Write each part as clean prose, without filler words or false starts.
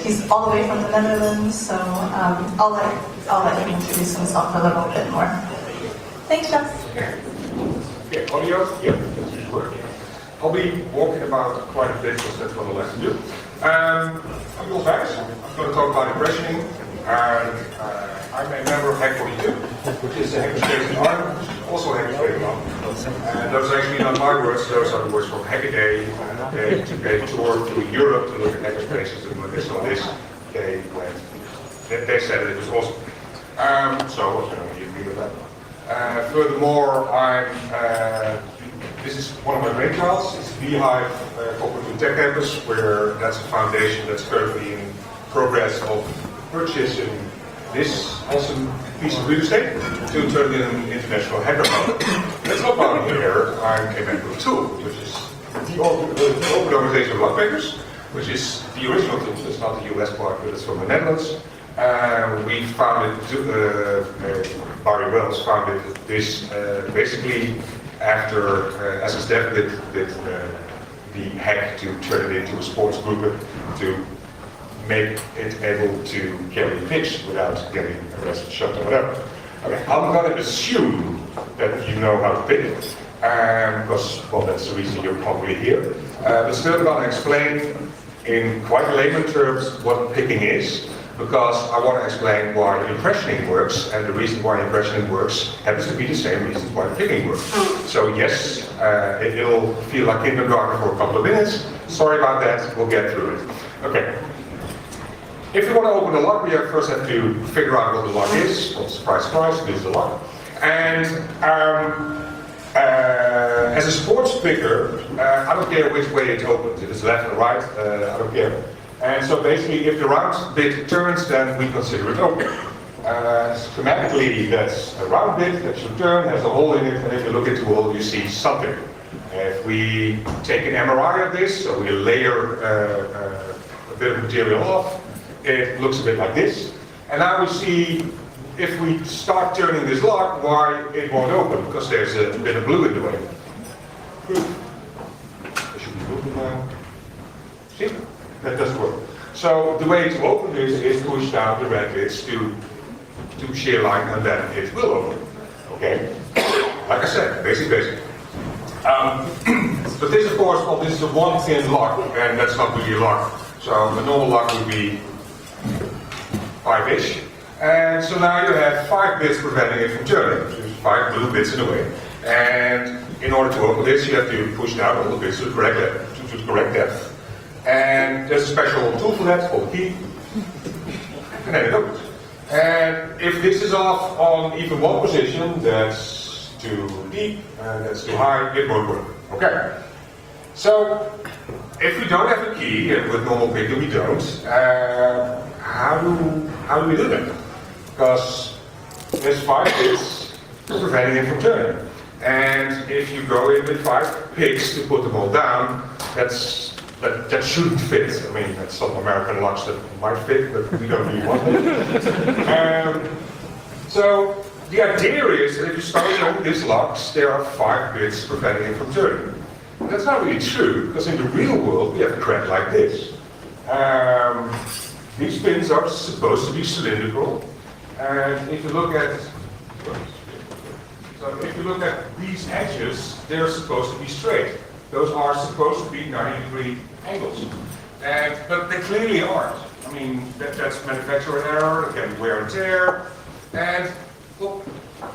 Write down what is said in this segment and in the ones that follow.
he's all the way from the Netherlands, so I'll let him introduce himself a little bit more. Thanks, Jos. Okay, audio? Yeah, that's work. I'll be walking about quite a bit because that's what I like to do. I'm Jos Weyers. I'm going to talk about impressioning. I'm a member of Hack 42, which is a hackerspace in Ireland, which is also a hackerspace in London. And those are actually not my words, those are the words from Hackaday. They took a tour through Europe to look at hackerspaces, and when they saw this, they said it was awesome. So what can you agree with that? Furthermore, this is one of my brainchilds. It's Beehive Corporate Tech Campus, where that's a foundation that's currently in progress of purchasing this awesome piece of real estate to turn it into an international hacker hub. That's not why I'm here. I'm a member of TOOL, which is the open organization of lockmakers, which is the original tool. It's not the US part, but it's from the Netherlands. We founded, Barry Wells founded this basically after SSDev did the hack to turn it into a sports group to make it able to carry a pitch without getting arrested, shot, or whatever. Okay, I'm going to assume that you know how to pick it, because, well, that's the reason you're probably here. But still, I'm going to explain in quite layman terms what picking is, because I want to explain why impressioning works, and the reason why impressioning works happens to be the same reasons why picking works. So yes, it'll feel like kindergarten for a couple of minutes. Sorry about that, we'll get through it. Okay. If you want to open the lock, we first have to figure out what the lock is. Well, surprise, surprise, this is the lock. And as a sports picker, I don't care which way it opens. If it's left or right, I don't care. And so basically, if the round bit turns, then we consider it open. Schematically, that's a round bit that should turn, has a hole in it, and if you look into the hole, you see something. If we take an MRI of this, so we layer a bit of material off, it looks a bit like this. And now we see, if we start turning this lock, why it won't open, because there's a bit of glue in the way. There should be glue now. See? That doesn't work. So the way to open this is push down the red bits to shear line, and then it will open. Okay? Like I said, basic. But this, of course, well, this is a one thin lock, and that's not really a lock. So a normal lock would be 5-ish. And so now you have 5 bits preventing it from turning. There's 5 blue bits in the way. And in order to open this, you have to push down all the bits to the correct depth. And there's a special tool for that, called a key. And then it opens. And if this is off on even one position, that's too deep, and that's too high, it won't work. Okay. So, if we don't have a key, and with normal picking we don't, how do we do that? Because there's 5 bits preventing it from turning. And if you go in with 5 picks to put them all down, that shouldn't fit. I mean, that's some American locks that might fit, but we don't really want them. So the idea is that if you start with these locks, there are 5 bits preventing it from turning. And that's not really true, because in the real world we have a crack like this. These pins are supposed to be cylindrical, and if you look at these edges, they're supposed to be straight. Those are supposed to be 90-degree angles, but they clearly aren't. I mean, that's manufacturer error, it can be wear and tear, and well,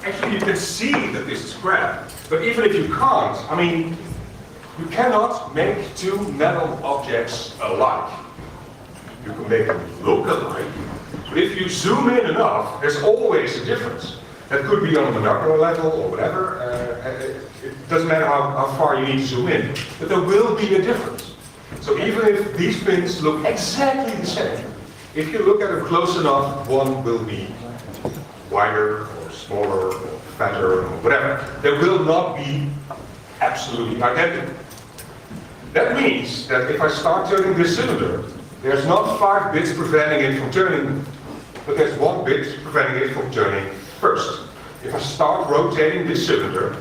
actually you can see that this is crap. But even if you can't, I mean, you cannot make 2 metal objects alike. You can make them look alike, but if you zoom in enough, there's always a difference. That could be on a molecular level or whatever. It doesn't matter how far you need to zoom in, but there will be a difference. So even if these pins look exactly the same, if you look at them close enough, one will be wider or smaller or fatter or whatever. There will not be absolutely identical. That means that if I start turning this cylinder, there's not 5 bits preventing it from turning, but there's 1 bit preventing it from turning first. If I start rotating this cylinder,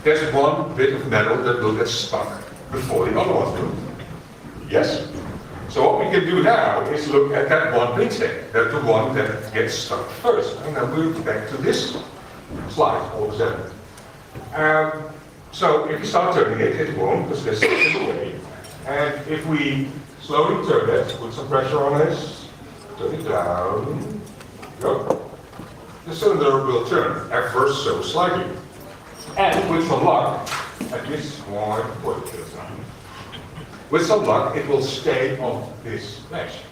there's 1 bit of metal that will get stuck before the other ones do. Yes? So what we can do now is look at that one pin state, that the one that gets stuck first. And now we're back to this slide all of a sudden. So if you start turning it, it won't, because there's something in the way. And if we slowly turn it, put some pressure on this, turn it down, go. The cylinder will turn ever so slightly. And with some luck, at least more important. With some luck, it will stay on this mesh.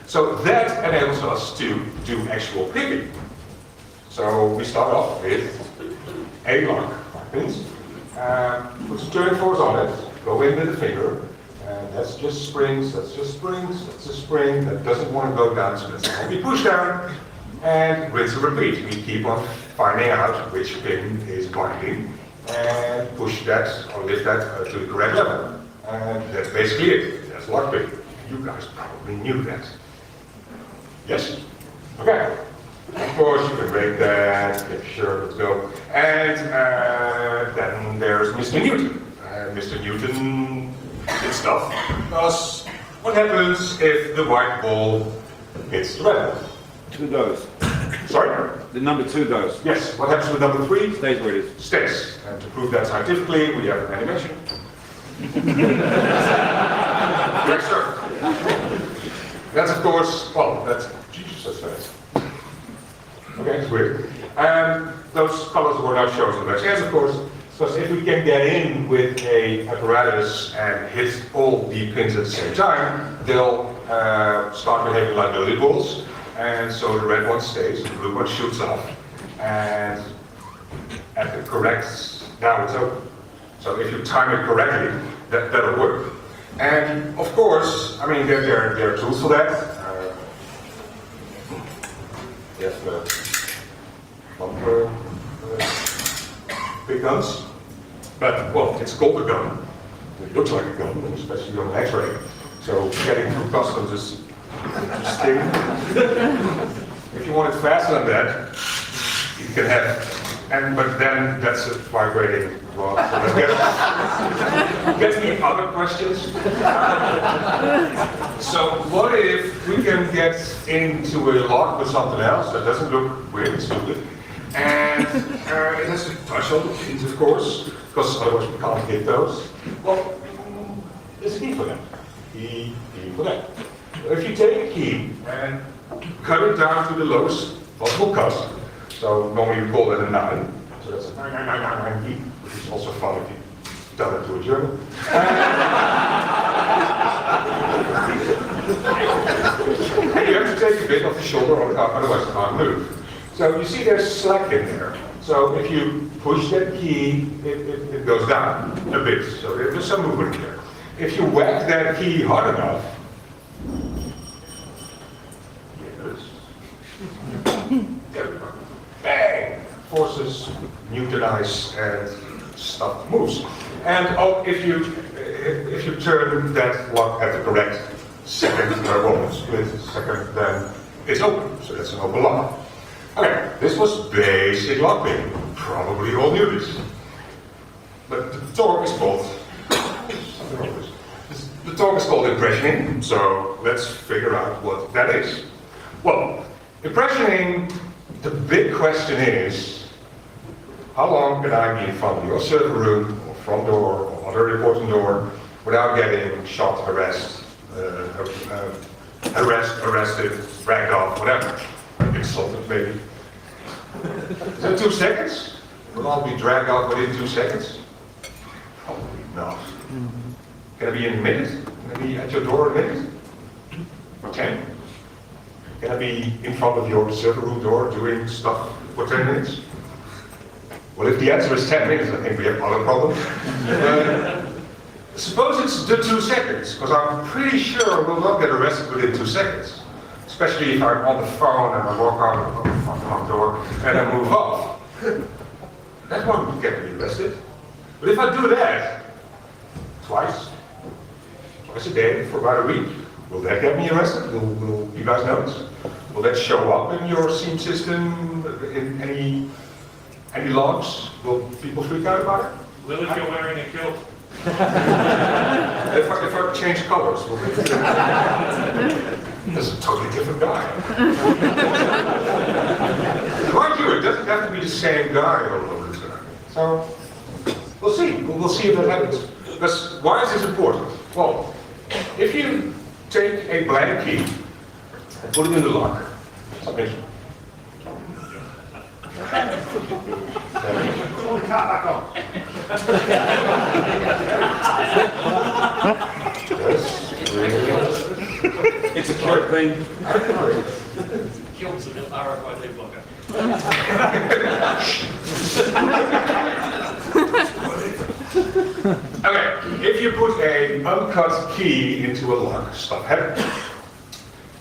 So that enables us to do actual picking. So we start off with a lock, 5 pins, put some turning force on it, go in with the finger, and that's just springs, that's just springs, that's a spring that doesn't want to go down, so that's going to be pushed down, and rinse and repeat. We keep on finding out which pin is binding, and push that or lift that to the correct level. And that's basically it. That's lock picking. You guys probably knew that. Yes? Okay. Of course, you can break that, make sure, let's go. And then there's Mr. Newton. Mr. Newton did stuff. Because what happens if the white ball hits the red ball? 2 goes. Sorry? The number 2 goes. Yes. What happens with number 3? Stays where it is. Stays. And to prove that scientifically, we have an animation. Yes, sir. That's of course, well, that's Jesus, that's nice. Okay, it's weird. And those colors were not shown in the yes, of course, because if we can get in with a apparatus and hit all the pins at the same time, they'll start behaving like lily balls, and so the red one stays, the blue one shoots off, and at the correct, now it's open. So if you time it correctly, that'll work. And of course, I mean, there are tools for that. Yes, bumper, big guns. But, well, it's called a gun. It looks like a gun, especially on an X-ray. So getting through customs is interesting. If you want it faster than that, you can have it. But then that's a vibrating rod. So get me other questions. So what if we can get into a lock with something else that doesn't look weird and stupid, and it has to touch on the pins, of course, because otherwise we can't hit those. Well, there's a key for that. Key for that. If you take a key and cut it down to the lowest possible cut. So normally we call that a 9. So that's a 9 key, which is also fun if you tell it to a German. And you have to take a bit off the shoulder, otherwise it can't move. So you see there's slack in there. So if you push that key, it goes down a bit. So there's some movement there. If you whack that key hard enough, there we go. Bang! Forces neutralize and stuff moves. And if you turn that lock at the correct second, split second, then it's open. So that's an open lock. Okay, this was basic lockpicking. Probably all knew this. But the talk is called something like this. The talk is called impressioning. So let's figure out what that is. Well, impressioning. The big question is, how long can I be in front of your server room, or front door, or other important door, without getting shot, arrested, dragged off, whatever. Insulted, maybe. Is it 2 seconds? Will I be dragged out within 2 seconds? Probably not. Can I be in a minute? Can I be at your door in a minute? Or 10? Can I be in front of your server room door doing stuff for 10 minutes? Well, if the answer is 10 minutes, I think we have other problems. Suppose it's the 2 seconds, because I'm pretty sure we'll not get arrested within 2 seconds. Especially if I'm on the phone and I walk out of the front door and I move off. That won't get me arrested. But if I do that twice a day for about a week, will that get me arrested? Will you guys notice? Will that show up in your SIEM system, in any logs? Will people freak out about it? Will if you're wearing a kilt? if I change colors, we'll get that's a totally different guy. Mind you, it doesn't have to be the same guy all over the time. So, we'll see. We'll see if that happens. Because why is this important? Well, if you take a blank key and put it in the lock, submission. It's a cute thing. Kills the RFID blocker. Okay, if you put an uncut key into a lock, stuff happens.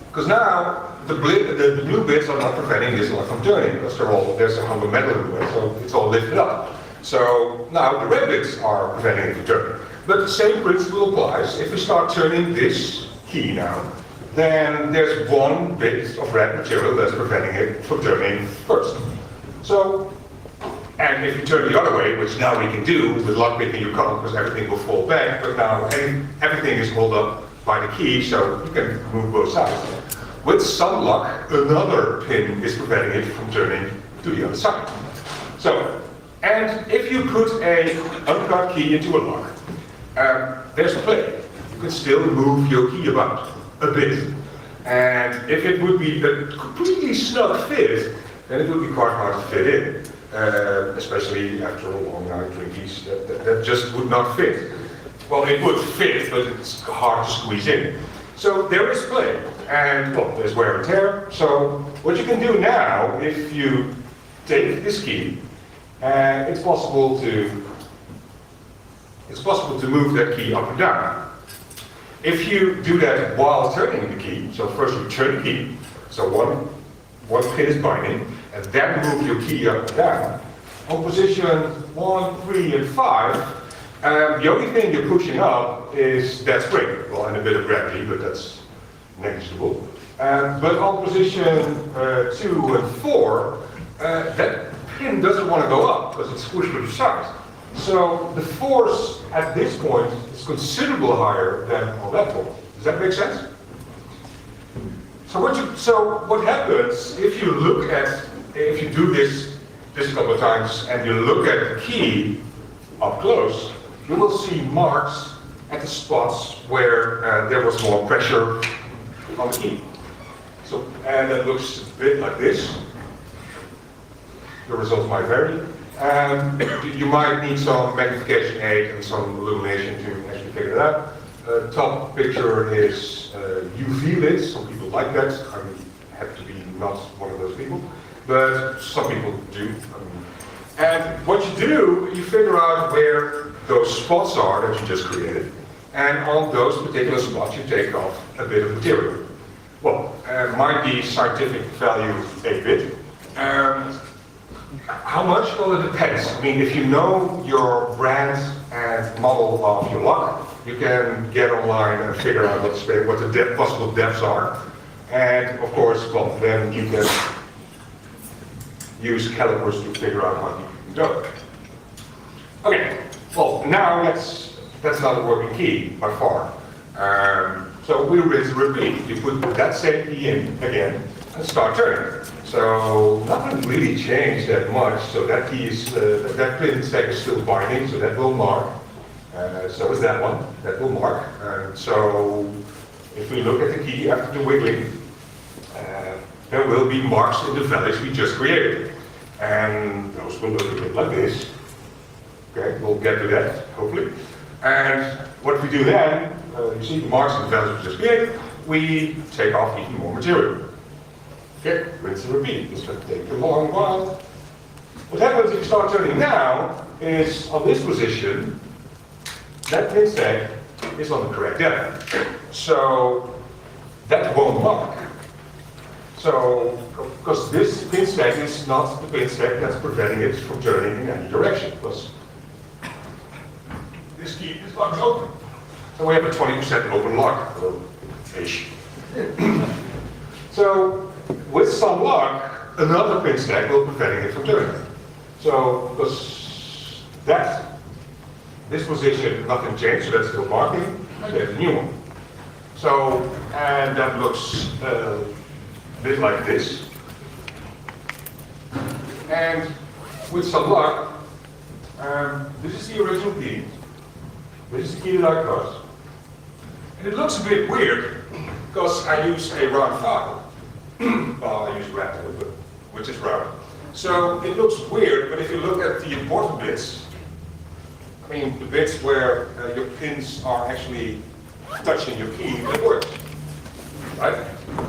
Because now the blue bits are not preventing this lock from turning, because there's a hunk of metal in the way, so it's all lifted up. So now the red bits are preventing it from turning. But the same principle applies. If we start turning this key now, then there's one bit of red material that's preventing it from turning first. So, and if you turn the other way, which now we can do with lockpicking, you can't because everything will fall back, but now everything is held up by the key, so you can move both sides. With some luck, another pin is preventing it from turning to the other side. So, and if you put an uncut key into a lock, there's play. You can still move your key about a bit. And if it would be a completely snug fit, then it would be quite hard to fit in. Especially after a long night drinking, that just would not fit. Well, it would fit, but it's hard to squeeze in. So there is play, and well, there's wear and tear. So what you can do now, if you take this key, it's possible to move that key up and down. If you do that while turning the key, so first you turn the key, so one pin is binding, and then move your key up and down. On position 1, 3, and 5, the only thing you're pushing up is that spring. Well, and a bit of gravity, but that's negligible. But on position 2 and 4, that pin doesn't want to go up because it's pushed to the side. So the force at this point is considerably higher than on that point. Does that make sense? So what happens if you do this a couple of times and you look at the key up close, you will see marks at the spots where there was more pressure on the key. So, and it looks a bit like this. The results might vary. You might need some magnification aid and some illumination to actually figure it out. Top picture is UV lit. Some people like that. I have to be not one of those people, but some people do. And what you do, you figure out where those spots are that you just created, and on those particular spots you take off a bit of material. Well, might be scientific value a bit. How much? Well, it depends. I mean, if you know your brand and model of your lock, you can get online and figure out what the possible depths are. And of course, well, then you can use calipers to figure out how deep you can go. Okay, well, now that's not a working key by far. So we rinse and repeat. You put that same key in again and start turning. So nothing really changed that much. So that key is, that pin stack is still binding, so that will mark. So is that one, that will mark. So if we look at the key after the wiggling, there will be marks in the values we just created. And those will look a bit like this. Okay, we'll get to that, hopefully. And what we do then, you see the marks in the values we just created, we take off even more material. Okay, rinse and repeat. This will take a long while. What happens if you start turning now is on this position, that pin stack is on the correct depth. So that won't mark. So, because this pin stack is not the pin stack that's preventing it from turning in any direction, because this key is locked open. So we have a 20% open lock, or ish. So, with some luck, another pin stack will prevent it from turning. So, because that this position, nothing changed, so that's still marking, and there's a new one. So, and that looks a bit like this. And with some luck, this is the original key. This is the key that I got. And it looks a bit weird, because I use a round file. Well, I use rectangle, but which is round. So it looks weird, but if you look at the important bits, I mean, the bits where your pins are actually touching your key, it works, right?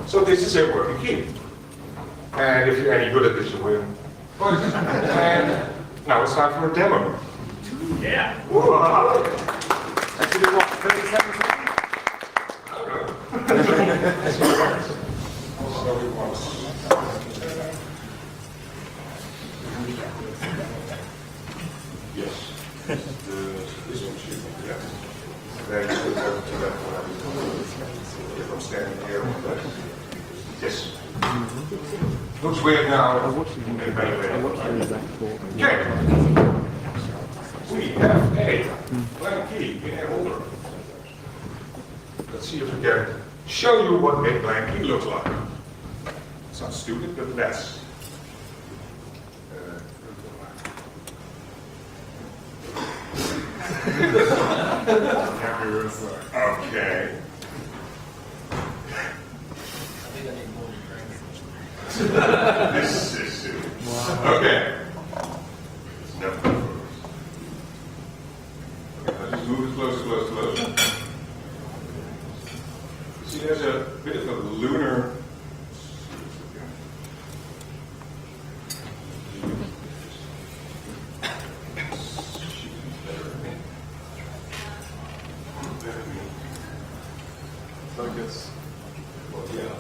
So this is a working key. And if you're any good at this, you win. And now it's time for a demo. Yeah. Whoa. Actually, what, 37 seconds? Yes. This one should be, yeah. Then you put over to that one. If I'm standing here on that. Yes. Looks weird now. Okay. We have a blank key in a holder. Let's see if we can show you what a blank key looks like. Sounds stupid, but that's. Okay. This is stupid. Okay. It's never good for us. Okay, let's just move it closer. See, there's a bit of a lunar. Well, yeah.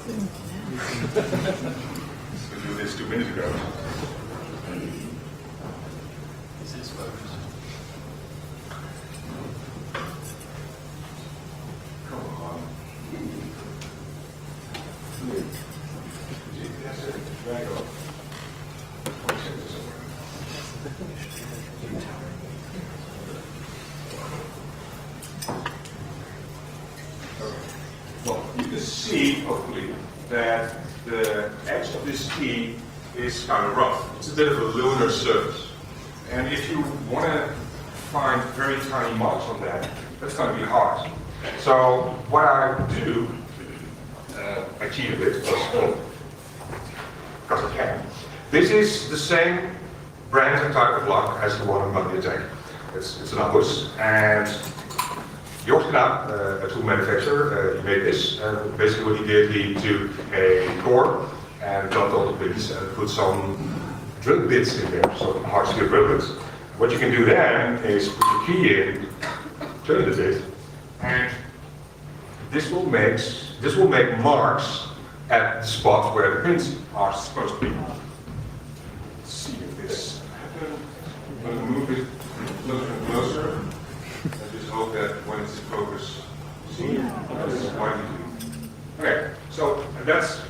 We did this 2 minutes ago. This is Weyers. Come on. That's it. Drag off. Well, you can see, hopefully, that the edge of this key is kind of rough. It's a bit of a lunar surface. And if you want to find very tiny marks on that, that's going to be hard. So what I do, I cheat a bit, because I can. This is the same brand and type of lock as the one on Money Attack. It's an Ambus, and Jorskna, a tool manufacturer, he made this. Basically what he did, he took a core and dumped all the pins and put some drill bits in there, so hard steel drill bits. What you can do then is put your key in, turn it a bit, and this will make marks at the spot where the pins are supposed to be. Let's see if this happens. I'm going to move it closer and closer. I just hope that when it's in focus, see, that's what you do. Okay, so that's,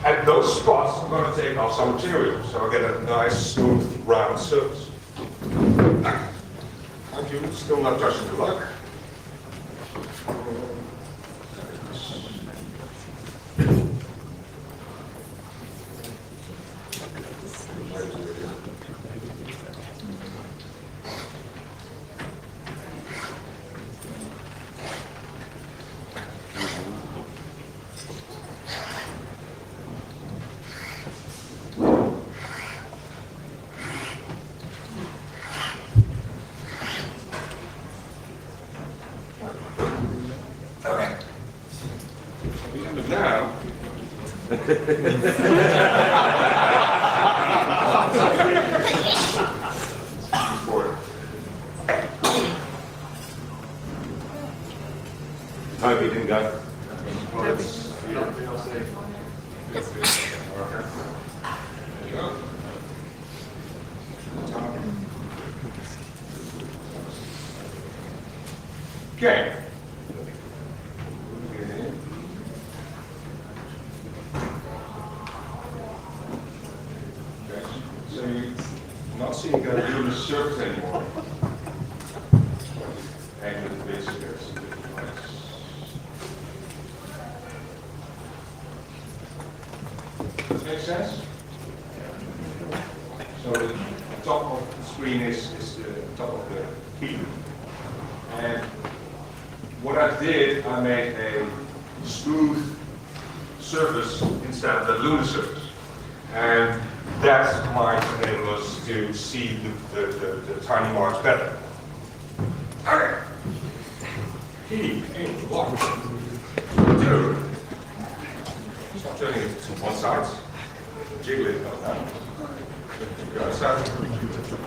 at those spots, I'm going to take off some material, so I get a nice, smooth, round surface. Thank you, still not touching the lock. Okay. Now, Hope he didn't go. Okay. So you're not seeing that lunar surface anymore. Make sense? So the top of the screen is the top of the key. And what I did, I made a smooth surface instead of the lunar surface. And that might enable us to see the tiny marks better. Okay. Key, in, one, two. Stop turning it to one side. Jiggle it down. The other side.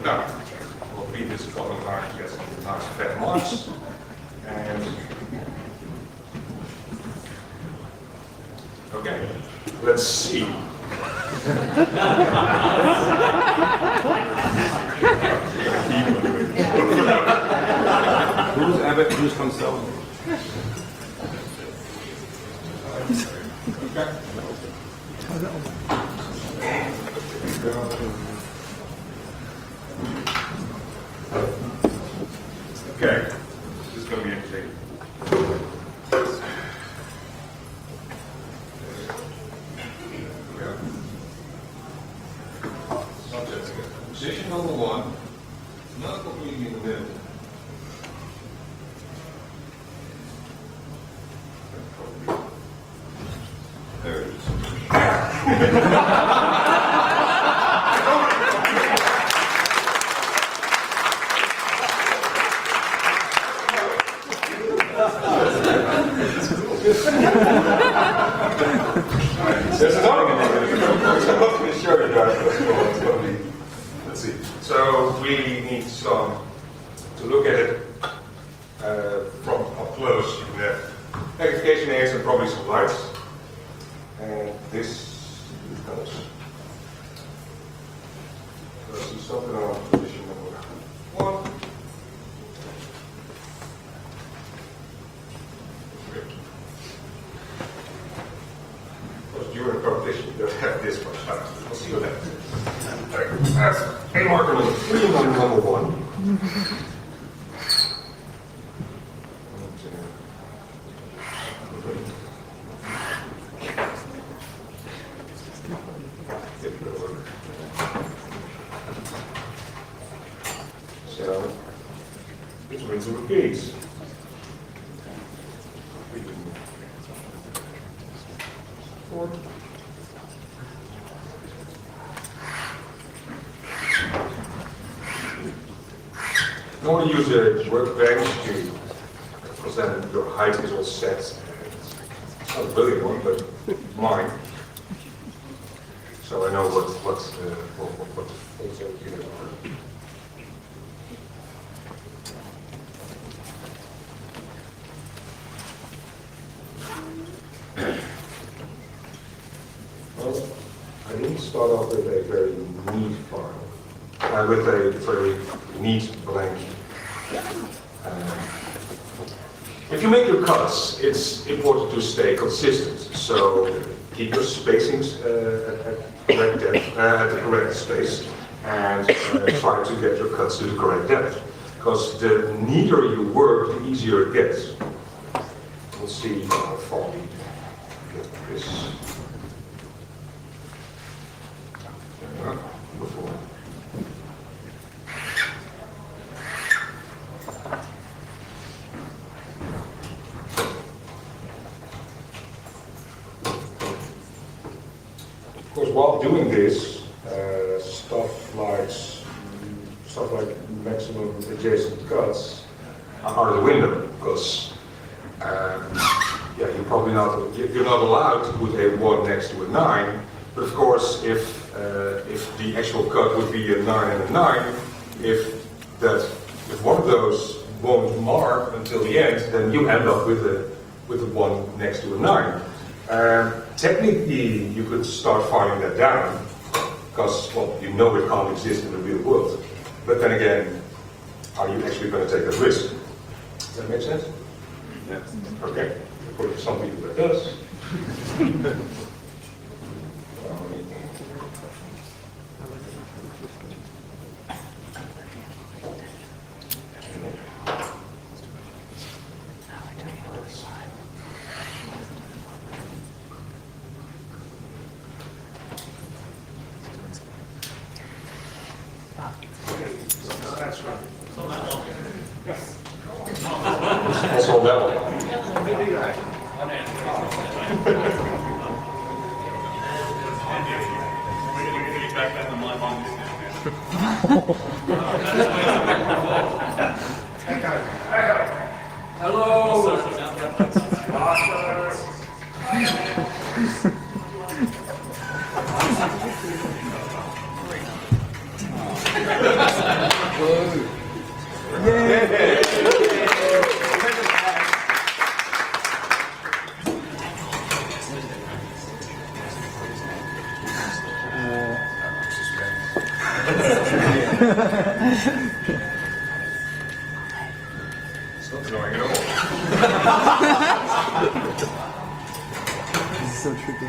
Now, we'll beat this color line to get some nice fat marks. And okay, let's see. Who's Abbott? Who's Costello? Okay, this is going to be interesting. Subject again. Position number one, not completely in the middle. There it is. There's another one. I'm not going to show you guys what's going to be. Let's see. So we need to look at it from up close. You can have magnification aids and probably some lights. And this goes. Let's see something on position number one. During competition, you don't have this much time. We'll see what happens. That's A marker number 3 and number 1. So, this rinse and repeats. You want to use a workbench because then your height is all set. It's not a brilliant one, but mine. So I know what things are here are. Well, I didn't start off with a very neat file, with a very neat blank. If you make your cuts, it's important to stay consistent. So keep your spacings at the correct space, and try to get your cuts to the correct depth. Because the neater you work, the easier it gets. We'll see how far we get this. Before. Of course, while doing this, stuff like maximum adjacent cuts are out of the window because you're probably you're not allowed to put a 1 next to a 9. But of course, if the actual cut would be a 9 and a 9, if one of those won't mark until the end, then you end up with a 1 next to a 9. Technically, you could start filing that down because, well, you know it can't exist in the real world. But then again, are you actually going to take that risk? Does that make sense? Yes. Okay. For some people that does. Also on that one. It's not annoying at all. This is so tricky.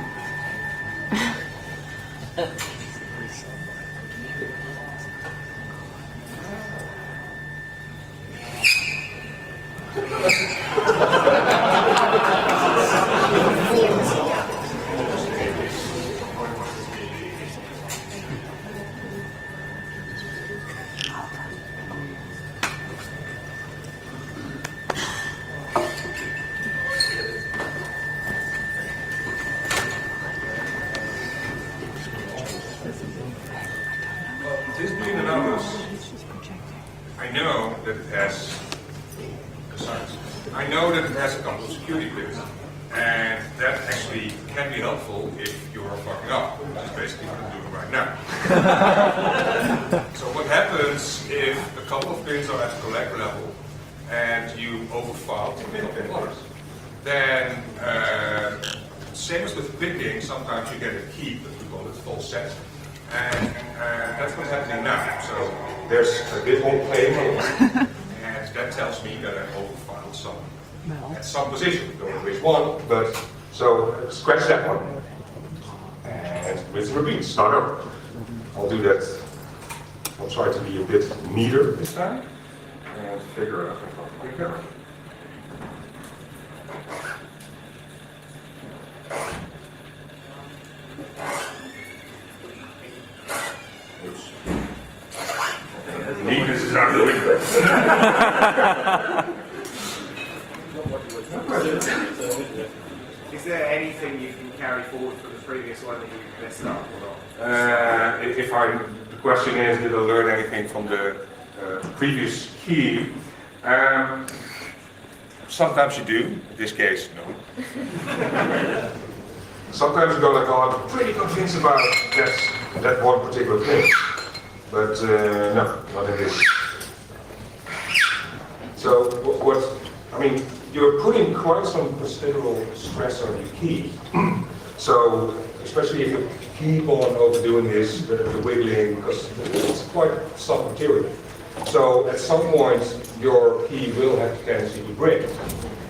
This being the numbers, I know that it has I know that it has a couple of security bits, and that actually can be helpful if you are fucking up, which is basically what I'm doing right now. So what happens if a couple of pins are at the correct level and you overfile to pin of others? Then, same as with picking, sometimes you get a keep, but we call it false set. And that's what's happening now. So there's a bit on play here, and that tells me that I overfiled some at some position. Don't know which one, but so scratch that one. And with repeat, start over. I'll do that. I'll try to be a bit neater this time and figure out how to pick up. Neatness is out the window. Is there anything you can carry forward from the previous one that you messed up or not? The question is, did I learn anything from the previous key? Sometimes you do. In this case, no. Sometimes you go like, oh, I'm pretty convinced about that one particular thing. But no, not in this. So I mean, you're putting quite some considerable stress on your key. So especially if you keep on overdoing this, the wiggling, because it's quite soft material. So at some point, your key will have the tendency to break.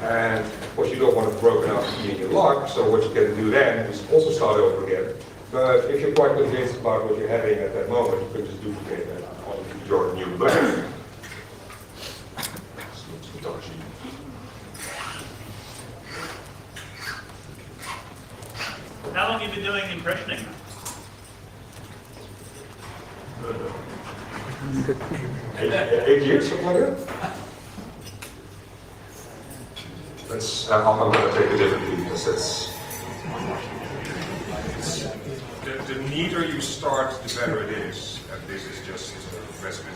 And of course, you don't want a broken out key in your lock. So what you can do then is also start over again. But if you're quite convinced about what you're having at that moment, you can just duplicate that on your new blade. How long have you been doing impressioning? 8 years, something like that. I'm going to take a different view because the neater you start, the better it is. And this is just a recipe.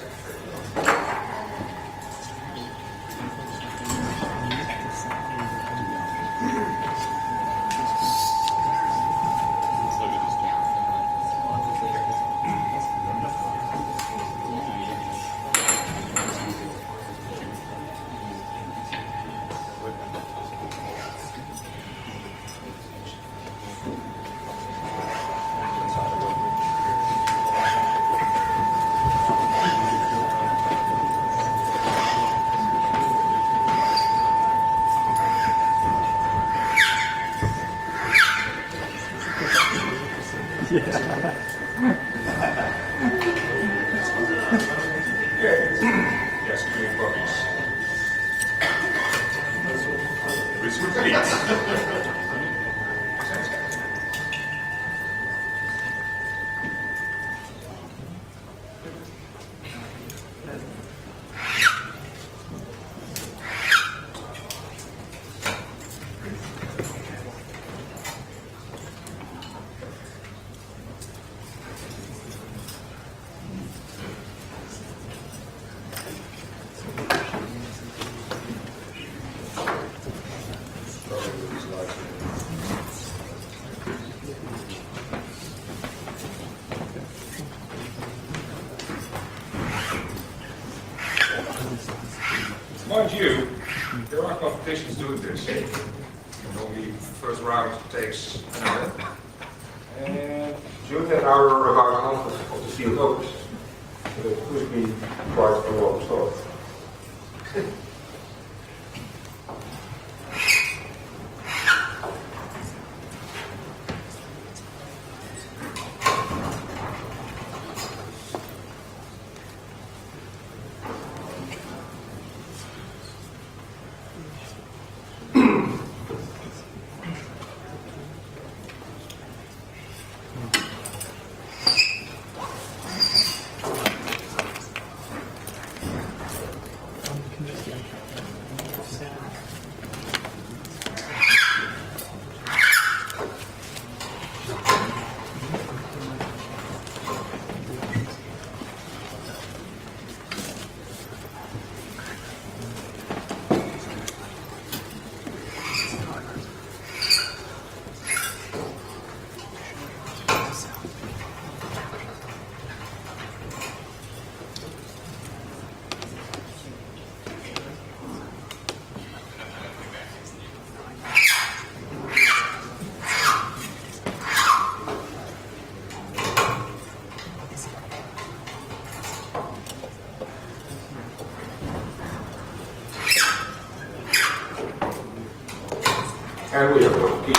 Yes, clean puppies. With repeat. mind you, there are competitions doing this. Normally, the first round takes an hour. And during that hour, about half of the field opens. So it could be quite a long start. And we have a piece.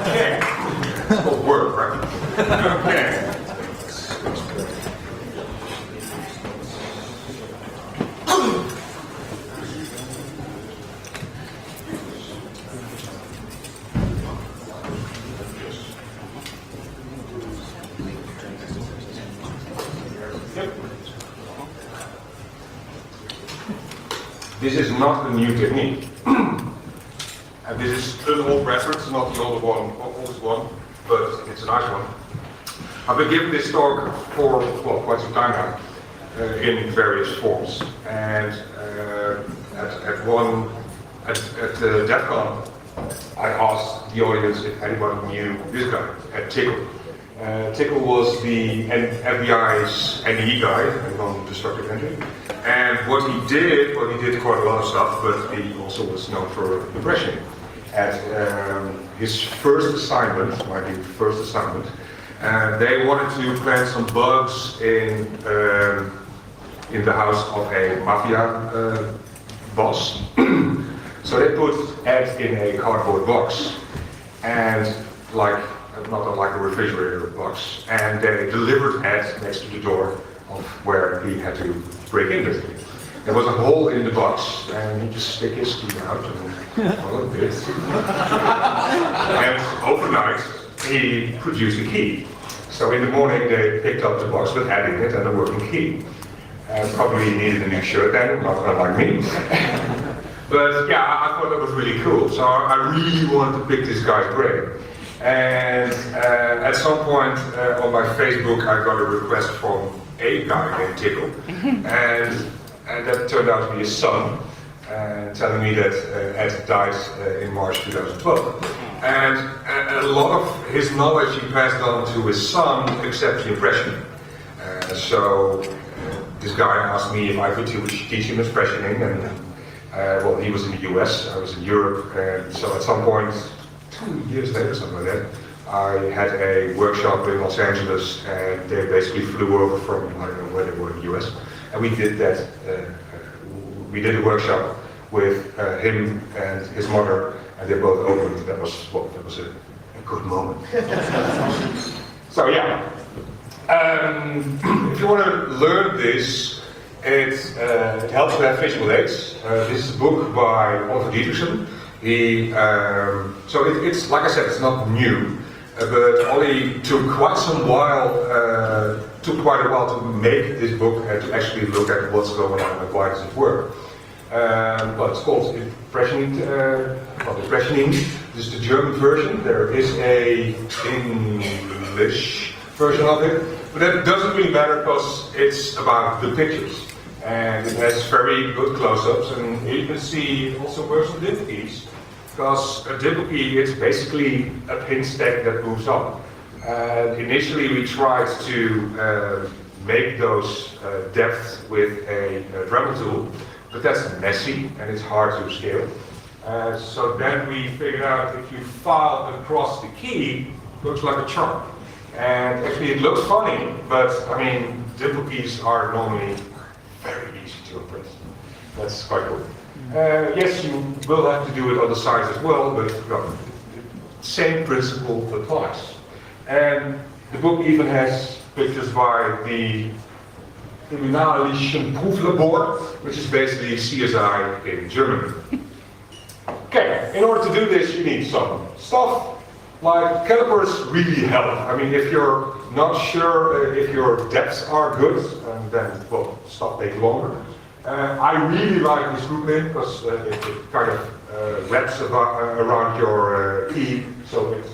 Okay. It's called work, right? Okay. This is not a new technique. And this is an old reference, not the oldest one, but it's a nice one. I've been giving this talk for quite some time now, in various forms. And at DEFCON, I asked the audience if anybody knew this guy, Tickle. Tickle was the FBI's NDE guy, non-destructive entry. And what he did quite a lot of stuff, but he also was known for impressioning. At his first assignment, they wanted to plant some bugs in the house of a mafia boss. So they put Ed in a cardboard box, and not like a refrigerator box, and they delivered Ed next to the door of where he had to break in basically. There was a hole in the box, and he just stick his key out and follow this. And overnight, he produced a key. So in the morning, they picked up the box with Ed in it and a working key. And probably needed a new shirt then, not unlike me. But yeah, I thought that was really cool. So I really wanted to pick this guy's brain. And at some point on my Facebook, I got a request from a guy named Tickle, and that turned out to be his son, telling me that Ed died in March 2012. And a lot of his knowledge he passed on to his son, except the impression. So this guy asked me if I could teach him impressioning, and well, he was in the US, I was in Europe, and so at some point, 2 years later, something like that, I had a workshop in Los Angeles, and they basically flew over from, I don't know where they were in the US, and we did that, we did a workshop with him and his mother, and they both opened. That was a good moment. So yeah, if you want to learn this, it helps to have visual aids. This is a book by Oliver Dietrichson. It's like I said, it's not new, but Ollie took quite a while to make this book and to actually look at what's going on and why does it work. Well, it's called Impressioning. Impressioning. This is the German version. There is a English version of it, but that doesn't really matter because it's about the pictures. And it has very good close-ups, and you can see also personal difficulties. because a dimple key is basically a pin stack that moves up. And initially we tried to make those depths with a Dremel tool, but that's messy and it's hard to scale. So then we figured out if you file across the key, it looks like a charm. And actually it looks funny, but I mean, dimple keys are normally very easy to impress. That's quite cool. Yes, you will have to do it on the sides as well, but well, same principle applies. And the book even has pictures by the Kriminalischen Prüflabor, which is basically CSI in Germany. Okay, in order to do this, you need some stuff. Like calipers really help. I mean, if you're not sure if your depths are good, then well, stuff takes longer. I really like this group in because it kind of wraps around your key, so and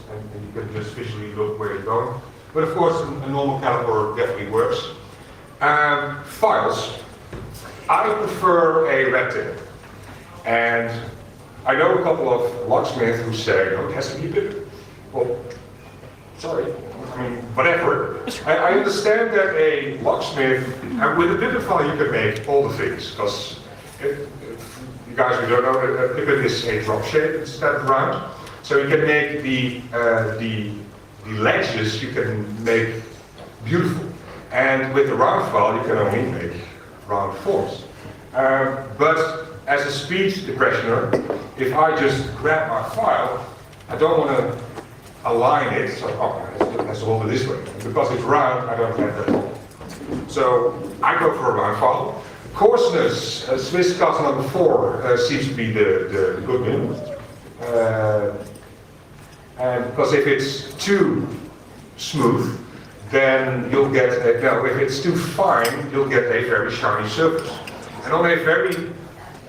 you can just visually look where you're going. But of course, a normal caliper definitely works. Files. I prefer a red tip, and I know a couple of locksmiths who say, no, it has to be a bit. Well, sorry, I mean, whatever. I understand that a locksmith, and with a pivot file you can make all the things, because if you guys who don't know, a pivot is a drop shape instead of round. So you can make the ledges, you can make beautiful. And with the round file you can only make round forms. But as a speed impressioner, if I just grab my file, I don't want to align it, so it has to hold it this way. And because it's round, I don't have that. So I go for a round file. Coarseness, Swiss cut number 4 seems to be the good minimum. And because if it's too smooth, then you'll get, if it's too fine, you'll get a very shiny surface. And on a very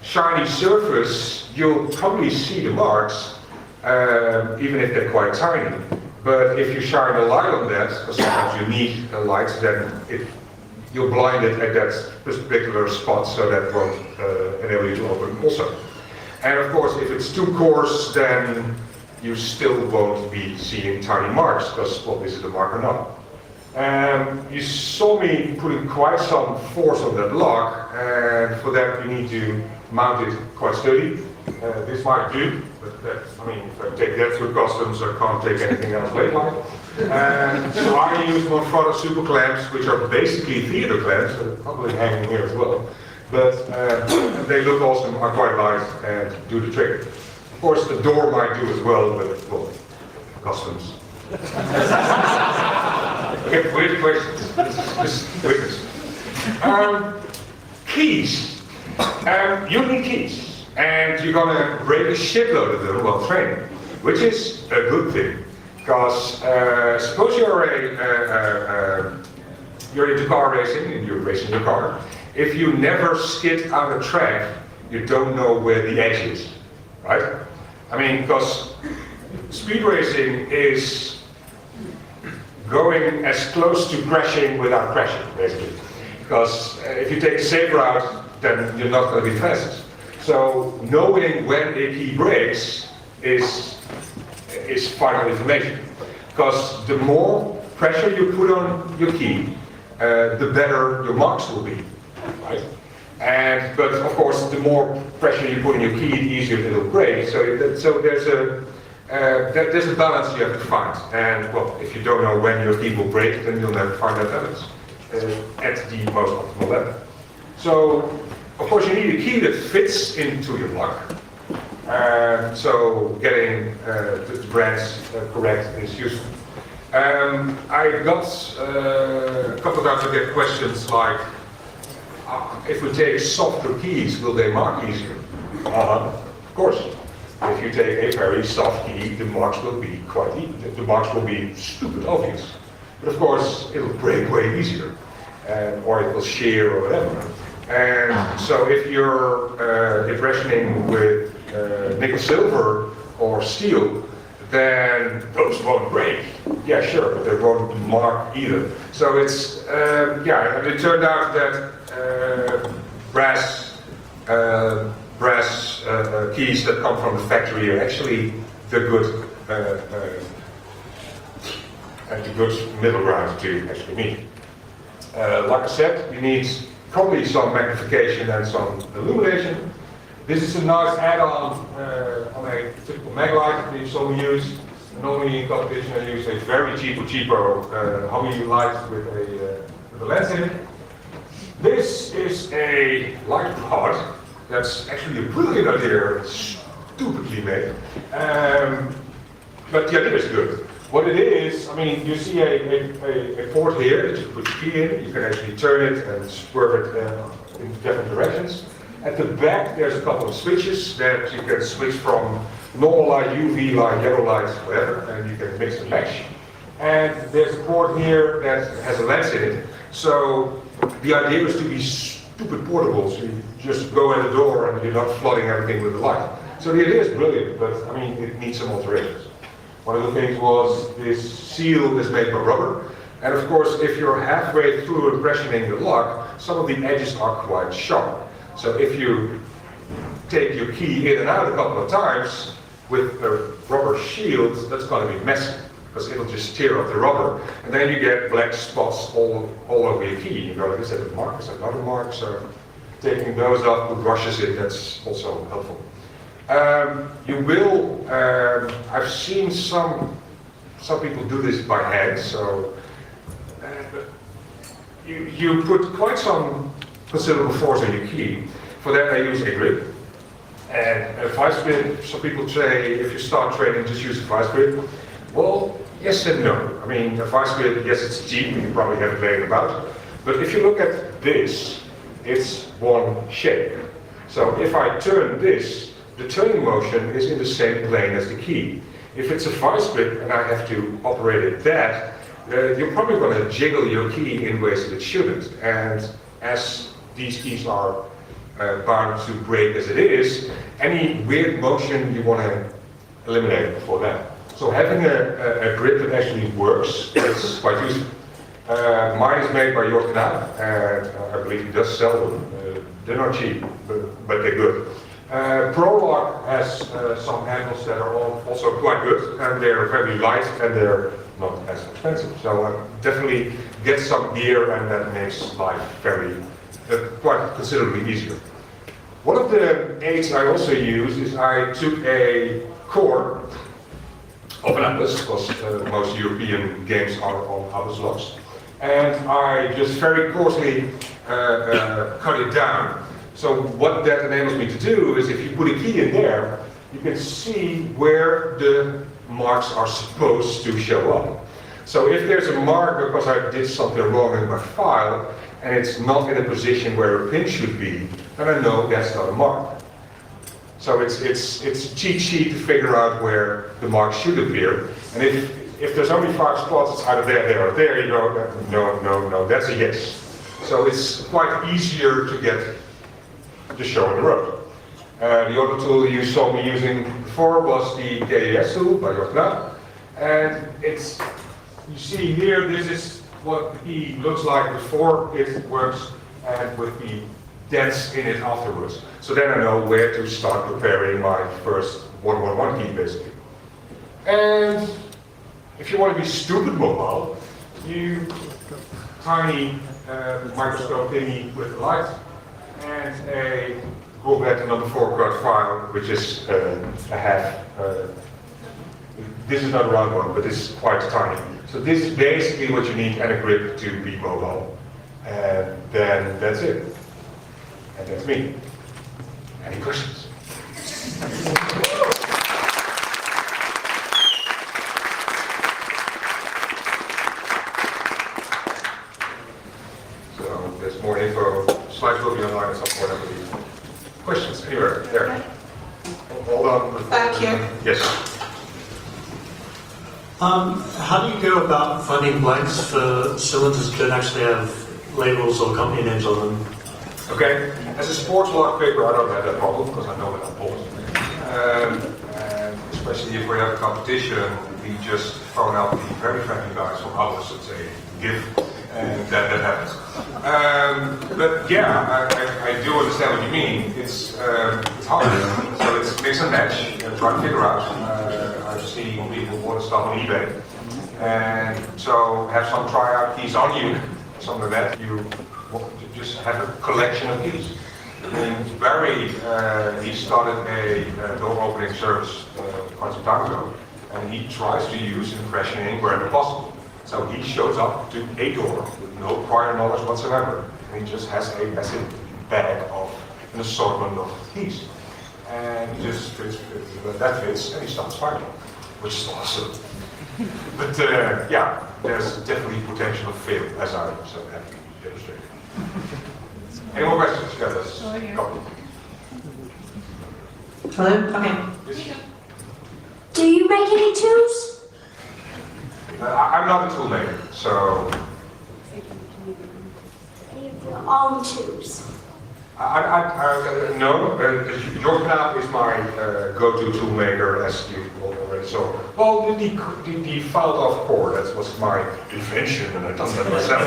shiny surface, you'll probably see the marks, even if they're quite tiny. But if you shine a light on that, because sometimes you need a light, then you'll blind it at that particular spot, so that won't enable you to open also. And of course, if it's too coarse, then you still won't be seeing tiny marks, because, well, this is the mark or not. You saw me putting quite some force on that lock, and for that you need to mount it quite sturdy. This might do, but that, I mean, if I take that through customs, I can't take anything else later. And so I use Monfrotto super clamps, which are basically theater clamps, they're probably hanging here as well. But they look awesome, are quite light, and do the trick. Of course, the door might do as well, but, well, customs. Okay, weird questions. This is witness. Keys. You need keys, and you're gonna break a shitload of them while training, which is a good thing. Because suppose you're into car racing and you're racing your car. If you never skid on a track, you don't know where the edge is, right? I mean, because speed racing is going as close to crashing without crashing, basically. Because if you take a safe route, then you're not going to be fast. So knowing when a key breaks is vital information. Because the more pressure you put on your key, the better your marks will be, right? But of course, the more pressure you put on your key, the easier it will break. So there's a balance you have to find. And well, if you don't know when your key will break, then you'll never find that balance at the most optimal level. So, of course, you need a key that fits into your lock. So getting the brands correct is useful. I got a couple of times I get questions like, if we take softer keys, will they mark easier? Of course. If you take a very soft key, the marks will be quite easy. The marks will be stupid obvious. But of course, it'll break way easier. Or it will shear or whatever. And so if you're impressioning with nickel silver or steel, then those won't break. Yeah, sure, but they won't mark either. So it's, yeah, and it turned out that brass brass keys that come from the factory are actually the good and the good middle ground to actually meet. Like I said, you need probably some magnification and some illumination. This is a nice add-on on a typical mag light that you only use. Normally in competition I use a very cheaper Hobby light with a lens in it. This is a light pod that's actually a brilliant idea, stupidly made. But the idea is good. What it is, I mean, you see a port here that you put the key in. You can actually turn it and swerve it in different directions. At the back, there's a couple of switches that you can switch from normal light, UV light, yellow light, whatever, and you can mix and match. And there's a port here that has a lens in it. So the idea is to be stupid portable. So you just go in the door and you're not flooding everything with the light. So the idea is brilliant, but I mean, it needs some alterations. One of the things was this seal is made by rubber. And of course, if you're halfway through impressioning the lock, some of the edges are quite sharp. So if you take your key in and out a couple of times with a rubber shield, that's going to be messy, because it'll just tear up the rubber. And then you get black spots all over your key. You go, like I said, a mark is another mark, so taking those off with brushes in, that's also helpful. You will, I've seen some people do this by hand, so you put quite some considerable force on your key. For that I use a grip. And a vice grip, some people say if you start training just use a vice grip. Well, yes and no. I mean, a vice grip, yes, it's cheap, you probably have it laying about. But if you look at this, it's one shape. So if I turn this, the turning motion is in the same plane as the key. If it's a vice grip and I have to operate it that, you're probably going to jiggle your key in ways that it shouldn't. And as these keys are bound to break as it is, any weird motion you want to eliminate before that. So having a grip that actually works is quite useful. Mine is made by Jorkna, and I believe he does sell them. They're not cheap, but they're good. ProLock has some handles that are also quite good, and they're very light and they're not as expensive. So definitely get some gear, and that makes life quite considerably easier. One of the aids I also use is I took a core of an Atlas, because most European games are on Atlas locks, and I just very coarsely cut it down. So what that enables me to do is if you put a key in there, you can see where the marks are supposed to show up. So if there's a mark because I did something wrong in my file, and it's not in a position where a pin should be, then I know that's not a mark. So it's a cheat sheet to figure out where the mark should appear. And if there's only 5 spots, it's either there or there, you go, no, that's a yes. So it's quite easier to get the show on the road. The other tool you saw me using before was the KES tool by Jorkna. And you see here, this is what the key looks like before it works and with the dents in it afterwards. So then I know where to start preparing my first 111 key basically. And if you want to be stupid mobile, you tiny microscope thingy with a light and a Google number 4 card file, which is a half. This is not a round one, but this is quite tiny. So this is basically what you need and a grip to be mobile. And then that's it. And that's me. Any questions? So there's more info. Slides will be online at some point, I believe. Questions anywhere? There. Hold on. Thank you. Yes. How do you go about finding blanks for cylinders that don't actually have labels or company names on them? Okay. As a sports lock paper, I don't have that problem because I know what I'm bought. And especially if we have a competition, we just phone up the very friendly guys from Atlas and say, give. and that happens. But yeah, I do understand what you mean. It's hard. So it's mix and match and try to figure out. I've seen people order stuff on eBay, and so have some tryout keys on you, something like that. You just have a collection of keys. I mean, Barry, he started a door opening service quite some time ago, and he tries to use impressioning wherever possible. So he shows up to a door with no prior knowledge whatsoever, and he just has a massive bag of an assortment of keys. And he just fits, that fits, and he starts firing, which is awesome. But yeah, there's definitely potential of fail, as I so happy illustrated. Any more questions? Yeah, let's go. Hello? Okay. Yes. Do you make any tools? I'm not a tool maker, so Any of your own tools? no. Jorknaap is my go-to tool maker, as you already saw. Well, the filed off core, that was my invention, and I've done that myself.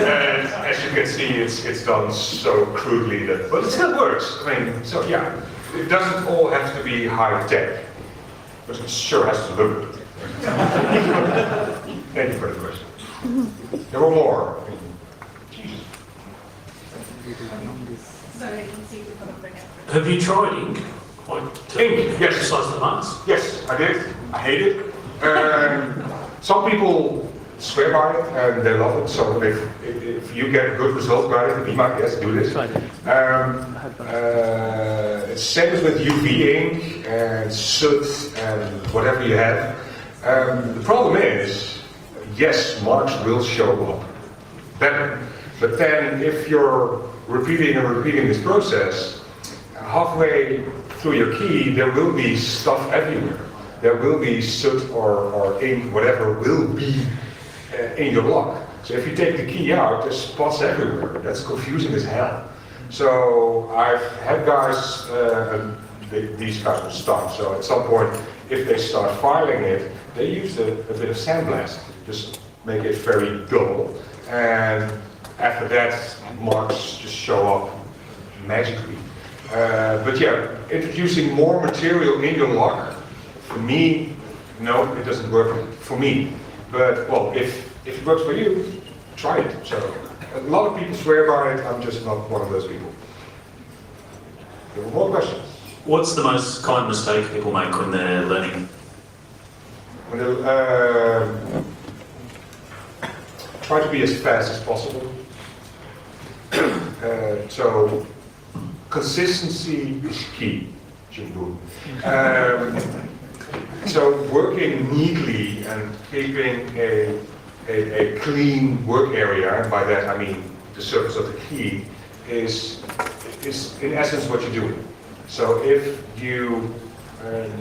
And as you can see, it's done so crudely that, but it still works. I mean, so yeah, it doesn't all have to be high tech, but it sure has to look good. Thank you for the question. There were more. Jesus. Have you tried ink? Ink, yes. Besides the marks? Yes, I did. I hate it. Some people swear by it and they love it. So if you get good results by it, be my guest, do this. It's same as with UV ink and soot and whatever you have. The problem is, yes, marks will show up better. But then if you're repeating and repeating this process, halfway through your key, there will be stuff everywhere. There will be soot or ink, whatever, will be in your block. So if you take the key out, there's spots everywhere. That's confusing as hell. So I've had guys, these guys will stop. So at some point, if they start filing it, they use a bit of sandblast, just make it very dull. And after that, marks just show up magically. But yeah, introducing more material in your lock, for me, no, it doesn't work for me. But well, if it works for you, try it. So a lot of people swear by it, I'm just not one of those people. There were more questions. What's the most common mistake people make when they're learning? When try to be as fast as possible. So consistency is key. So working neatly and keeping a clean work area, and by that I mean the surface of the key, is in essence what you're doing. So if you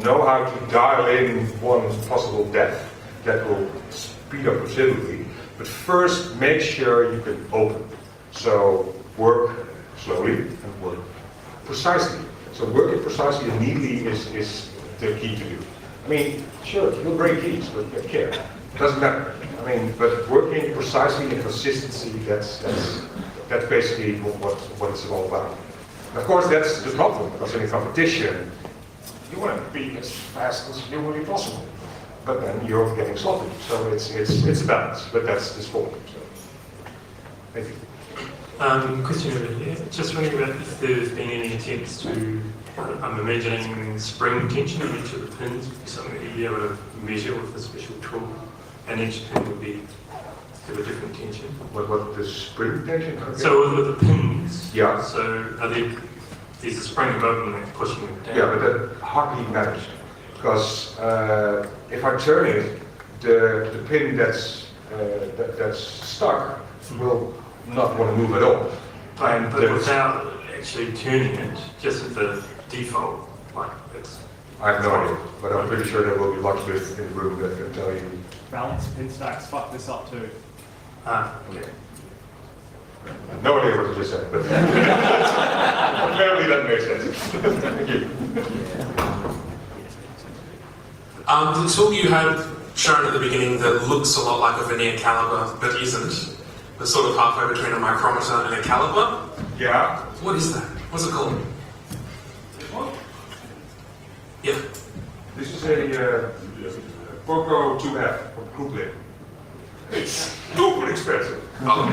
know how to dial in one possible depth, that will speed up considerably. But first, make sure you can open. So work slowly and work precisely. So working precisely and neatly is the key to do. I mean, sure, you'll break keys, but get care. It doesn't matter. I mean, but working precisely and consistency, that's basically what it's all about. And of course, that's the problem, because in a competition, you want to be as fast as humanly possible. But then you're getting sloppy. So it's a balance, but that's the sport. So. Thank you. Question over here. Just wondering about if there's been any attempts to, I'm imagining spring tension of each of the pins would be something that you'd be able to measure with a special tool, and each pin would be have a different tension. What the spring tension? Okay. So with the pins, yeah. So there's a spring above them that's pushing them down. Yeah, but that hardly matters, because if I turn it, the pin that's stuck will not want to move at all. But without actually turning it, just at the default, like it's. I have no idea, but I'm pretty sure there will be locksmiths in the room that can tell you. Balance pin stacks fuck this up too. Okay. No idea what you just said, but apparently that makes sense. Thank you. The tool you had shown at the beginning that looks a lot like a vernier caliper but isn't, the sort of halfway between a micrometer and a caliper. Yeah. What is that? What's it called? This one? Yeah. This is a Poco 2F from Brooklyn. It's super expensive. Oh.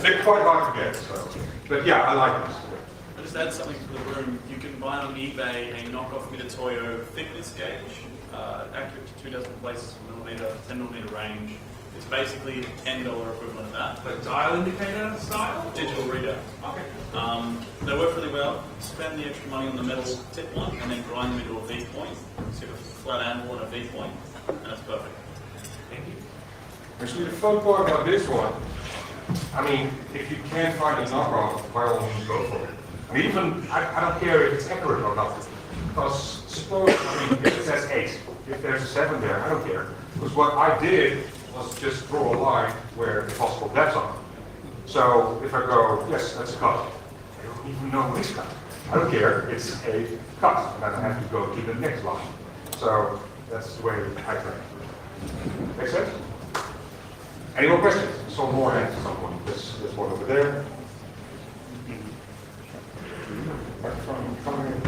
They're quite hard to get, so. But yeah, I like this. I'll just add something to the room. You can buy on eBay a knockoff Mitutoyo thickness gauge, accurate to 2 decimal places per millimeter, 10 millimeter range. It's basically the $10 equivalent of that. Like dial indicator style? Digital reader. Okay. They work really well. Spend the extra money on the metal tip one and then grind them into a V point. So you have a flat anvil and a V point, and it's perfect. Thank you. Actually, the fun part about this one, I mean, if you can't find a knockoff, by all means go for it. I mean, even, I don't care if it's accurate or not. Because suppose, I mean, if it says 8, if there's a 7 there, I don't care. Because what I did was just draw a line where the possible depths are. So if I go, yes, that's a cut. I don't even know which cut. I don't care, it's a cut. And then I have to go to the next line. So that's the way I train. Make sense? Any more questions? I saw more hands at some point. There's one over there. Microphone coming.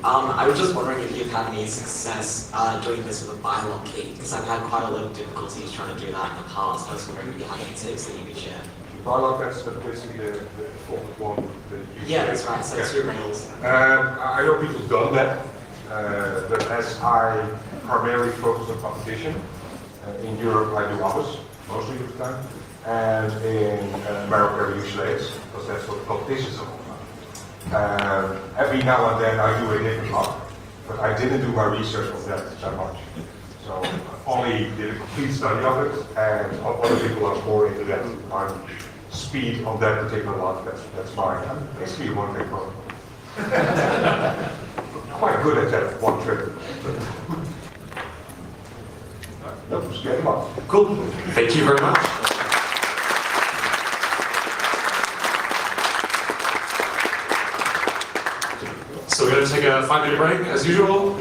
I was just wondering if you've had any success doing this with a bylock key, because I've had quite a lot of difficulties trying to do that in the past. I was wondering if you had any tips that you could share. Bylock, that's basically the format one that you Yeah, that's right, so yes. 2 rails. I know people have done that, but as I primarily focus on competition, in Europe I do others, mostly of the time, and in America I use slates, because that's what the competitions are all about. Every now and then I do a different lock, but I didn't do my research on that much. So I only did a complete study of it, and other people are more into that. I'm speed on that particular lock, that's fine. I'm basically a one-trick pony. Quite good at that one trick. Nope, just get them up. Cool. Thank you very much. So we're going to take a 5-minute break as usual.